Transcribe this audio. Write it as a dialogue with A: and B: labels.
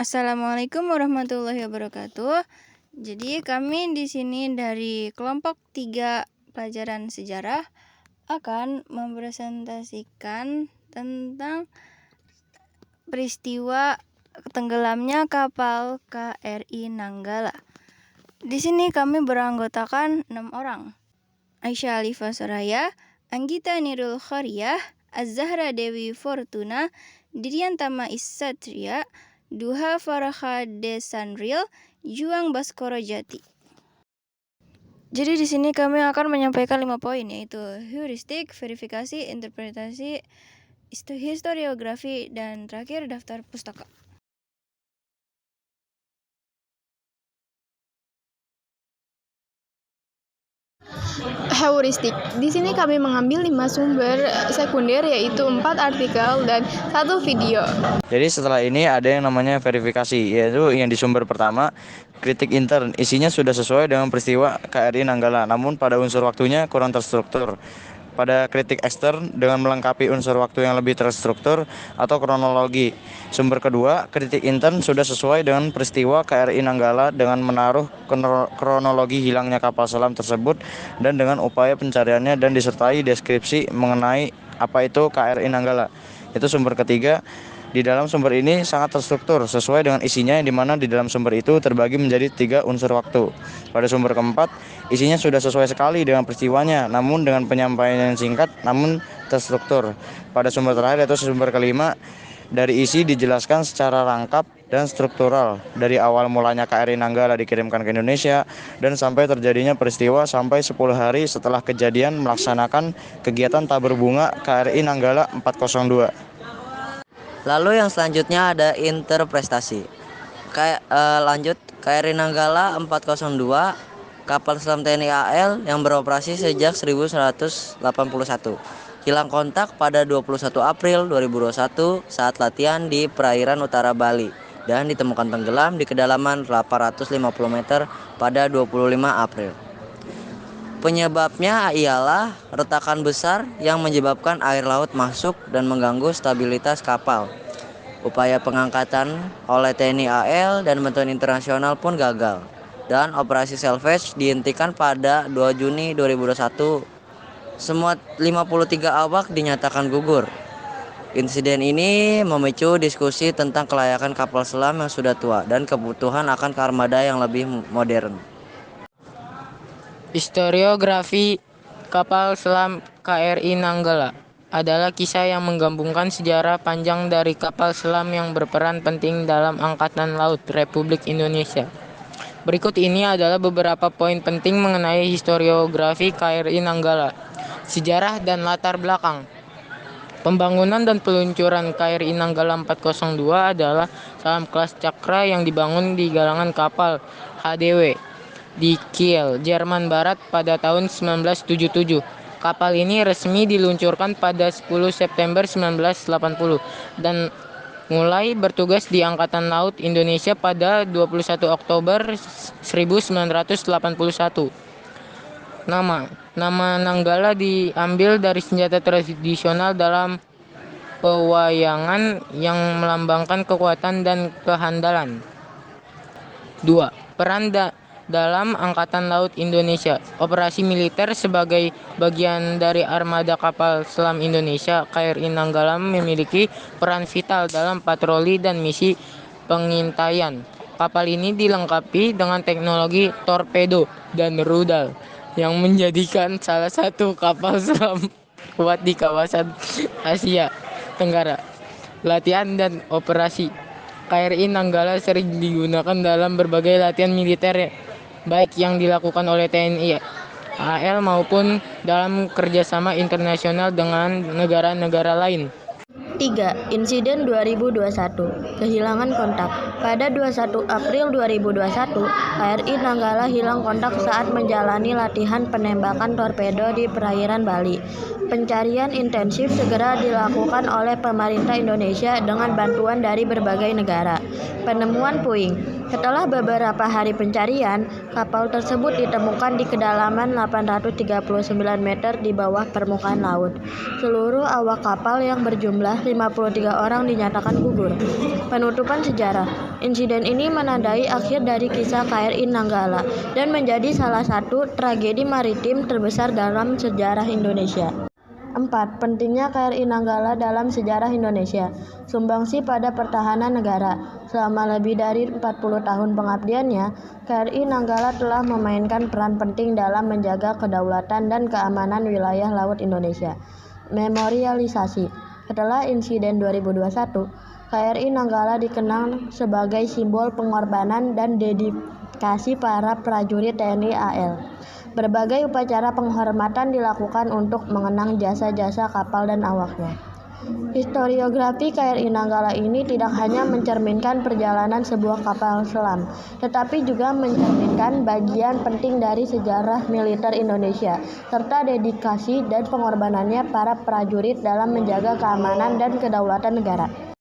A: Assalamualaikum warahmatullahi wabarakatuh. Jadi kami di sini dari kelompok 3 pelajaran sejarah akan mempresentasikan tentang peristiwa tenggelamnya kapal KRI Nanggala. Di sini kami beranggotakan 6 orang. Aisyah Alifah Soraya, Anggita Nirul Khoriyah, Az-Zahra Dewi Fortuna, Diryantama Issatria, Duha Faraha Desanril, Juang Baskoro Jati. Jadi di sini kami akan menyampaikan 5 poin, yaitu heuristik, verifikasi, interpretasi, historiografi, dan terakhir daftar pustaka.
B: Heuristik. Di sini kami mengambil 5 sumber sekunder, yaitu 4 artikel dan 1 video.
C: Jadi setelah ini ada yang namanya verifikasi, yaitu yang di sumber pertama, kritik intern. Isinya sudah sesuai dengan peristiwa KRI Nanggala, namun pada unsur waktunya kurang terstruktur. Pada kritik ekstern dengan melengkapi unsur waktu yang lebih terstruktur atau kronologi. Sumber kedua, kritik intern sudah sesuai dengan peristiwa KRI Nanggala dengan menaruh kronologi hilangnya kapal selam tersebut dan dengan upaya pencariannya dan disertai deskripsi mengenai apa itu KRI Nanggala. Itu sumber ketiga. Di dalam sumber ini sangat terstruktur sesuai dengan isinya, yang dimana di dalam sumber itu terbagi menjadi 3 unsur waktu. Pada sumber keempat, isinya sudah sesuai sekali dengan peristiwanya, namun dengan penyampaian yang singkat namun terstruktur. Pada sumber terakhir, yaitu sumber kelima, dari isi dijelaskan secara rangkap dan struktural dari awal mulanya KRI Nanggala dikirimkan ke Indonesia dan sampai terjadinya peristiwa sampai 10 hari setelah kejadian melaksanakan kegiatan tabur bunga KRI Nanggala 402.
D: Lalu yang selanjutnya ada interpretasi. Lanjut, KRI Nanggala 402, kapal selam TNI AL yang beroperasi sejak 1981. Hilang kontak pada 21 April 2021 saat latihan di perairan utara Bali dan ditemukan tenggelam di kedalaman 850 meter pada 25 April. Penyebabnya ialah retakan besar yang menyebabkan air laut masuk dan mengganggu stabilitas kapal. Upaya pengangkatan oleh TNI AL dan bantuan internasional pun gagal. Dan operasi salvage dihentikan pada 2 Juni 2021. Semua 53 awak dinyatakan gugur. Insiden ini memicu diskusi tentang kelayakan kapal selam yang sudah tua dan kebutuhan akan armada yang lebih modern.
E: Historiografi kapal selam KRI Nanggala adalah kisah yang menggabungkan sejarah panjang dari kapal selam yang berperan penting dalam Angkatan Laut Republik Indonesia. Berikut ini adalah beberapa poin penting mengenai historiografi KRI Nanggala. Sejarah dan latar belakang. Pembangunan dan peluncuran KRI Nanggala 402 adalah salam kelas Cakra yang dibangun di galangan kapal HDW di Kiel, Jerman Barat pada tahun 1977. Kapal ini resmi diluncurkan pada 10 September 1980 dan mulai bertugas di Angkatan Laut Indonesia pada 21 Oktober 1981. Nama Nanggala diambil dari senjata tradisional dalam pewayangan yang melambangkan kekuatan dan kehandalan. 2. Peran dalam Angkatan Laut Indonesia. Operasi militer sebagai bagian dari armada kapal selam Indonesia, KRI Nanggala memiliki peran vital dalam patroli dan misi pengintaian. Kapal ini dilengkapi dengan teknologi torpedo dan rudal yang menjadikan salah satu kapal selam kuat di kawasan Asia Tenggara. Latihan dan operasi. KRI Nanggala sering digunakan dalam berbagai latihan militer, baik yang dilakukan oleh TNI AL maupun dalam kerjasama internasional dengan negara-negara lain.
F: 3. Insiden 2021. Kehilangan kontak. Pada 21 April 2021, KRI Nanggala hilang kontak saat menjalani latihan penembakan torpedo di perairan Bali. Pencarian intensif segera dilakukan oleh pemerintah Indonesia dengan bantuan dari berbagai negara. Penemuan puing. Setelah beberapa hari pencarian, kapal tersebut ditemukan di kedalaman 839 meter di bawah permukaan laut. Seluruh awak kapal yang berjumlah 53 orang dinyatakan gugur. Penutupan sejarah. Insiden ini menandai akhir dari kisah KRI Nanggala dan menjadi salah satu tragedi maritim terbesar dalam sejarah Indonesia. 4. Pentingnya KRI Nanggala dalam sejarah Indonesia. Sumbangsi pada pertahanan negara. Selama lebih dari 40 tahun pengabdiannya, KRI Nanggala telah memainkan peran penting dalam menjaga kedaulatan dan keamanan wilayah laut Indonesia. Memorialisasi. Setelah insiden 2021, KRI Nanggala dikenal sebagai simbol pengorbanan dan dedikasi para prajurit TNI AL. Berbagai upacara penghormatan dilakukan untuk mengenang jasa-jasa kapal dan awaknya. Historiografi KRI Nanggala ini tidak hanya mencerminkan perjalanan sebuah kapal selam, tetapi juga mencerminkan bagian penting dari sejarah militer Indonesia, serta dedikasi dan pengorbanannya para prajurit dalam menjaga keamanan dan kedaulatan negara.